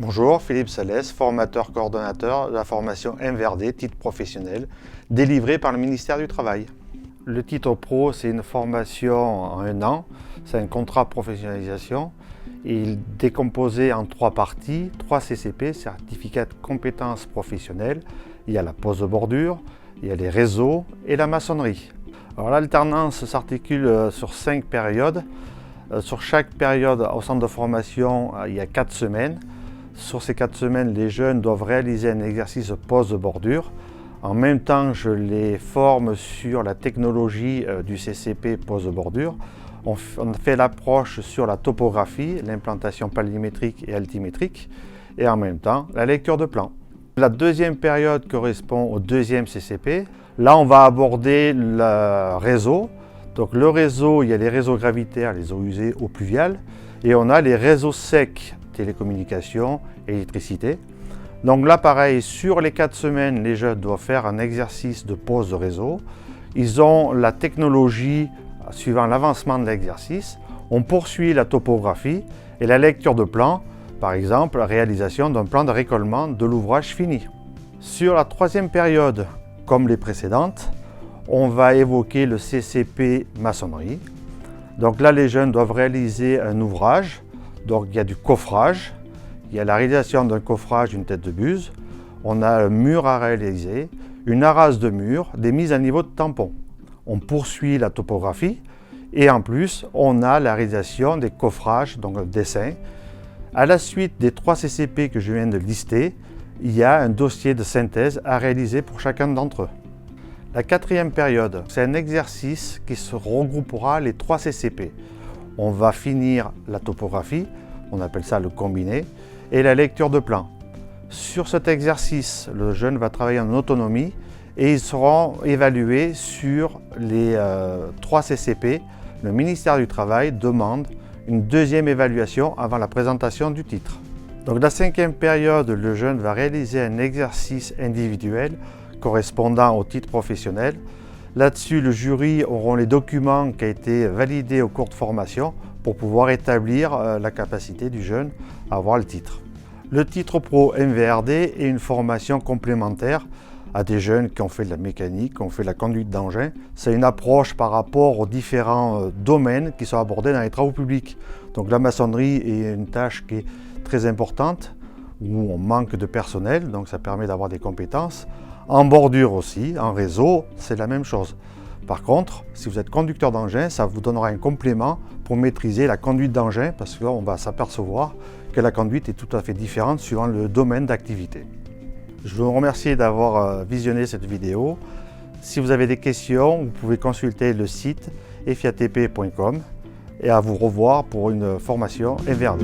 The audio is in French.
Bonjour, Philippe Salès, formateur coordonnateur de la formation MVRD, titre professionnel, délivré par le ministère du Travail. Le titre pro, c'est une formation en 1 an, c'est un contrat de professionnalisation. Il est décomposé en 3 parties, 3 CCP, certificat de compétences professionnelles. Il y a la pose de bordure, il y a les réseaux et la maçonnerie. Alors l'alternance s'articule sur 5 périodes. Sur chaque période au centre de formation, il y a 4 semaines. Sur ces 4 semaines, les jeunes doivent réaliser un exercice de pose de bordure. En même temps, je les forme sur la technologie du CCP pose de bordure. On fait l'approche sur la topographie, l'implantation palimétrique et altimétrique, et en même temps, la lecture de plan. La deuxième période correspond au deuxième CCP. Là, on va aborder le réseau. Donc le réseau, il y a les réseaux gravitaires, les eaux usées, eaux pluviales, et on a les réseaux secs, télécommunications, électricité. Donc là, pareil, sur les 4 semaines, les jeunes doivent faire un exercice de pose de réseau. Ils ont la technologie suivant l'avancement de l'exercice. On poursuit la topographie et la lecture de plan, par exemple, la réalisation d'un plan de récolement de l'ouvrage fini. Sur la 3e période, comme les précédentes, on va évoquer le CCP maçonnerie. Donc là, les jeunes doivent réaliser un ouvrage. Donc il y a du coffrage, il y a la réalisation d'un coffrage d'une tête de buse, on a un mur à réaliser, une arase de mur, des mises à niveau de tampons. On poursuit la topographie et en plus on a la réalisation des coffrages, donc le dessin. À la suite des 3 CCP que je viens de lister, il y a un dossier de synthèse à réaliser pour chacun d'entre eux. La 4e période, c'est un exercice qui se regroupera les 3 CCP. On va finir la topographie, on appelle ça le combiné, et la lecture de plan. Sur cet exercice, le jeune va travailler en autonomie et ils seront évalués sur les 3 CCP. Le ministère du Travail demande une 2e évaluation avant la présentation du titre. Donc la 5e période, le jeune va réaliser un exercice individuel correspondant au titre professionnel. Là-dessus, le jury aura les documents qui ont été validés au cours de formation pour pouvoir établir la capacité du jeune à avoir le titre. Le titre pro MVRD est une formation complémentaire à des jeunes qui ont fait de la mécanique, qui ont fait de la conduite d'engin. C'est une approche par rapport aux différents domaines qui sont abordés dans les travaux publics. Donc la maçonnerie est une tâche qui est très importante, où on manque de personnel, donc ça permet d'avoir des compétences. En bordure aussi, en réseau, c'est la même chose. Par contre, si vous êtes conducteur d'engin, ça vous donnera un complément pour maîtriser la conduite d'engin, parce qu'on va s'apercevoir que la conduite est tout à fait différente suivant le domaine d'activité. Je vous remercie d'avoir visionné cette vidéo. Si vous avez des questions, vous pouvez consulter le site efiatp.com et à vous revoir pour une formation MVRD.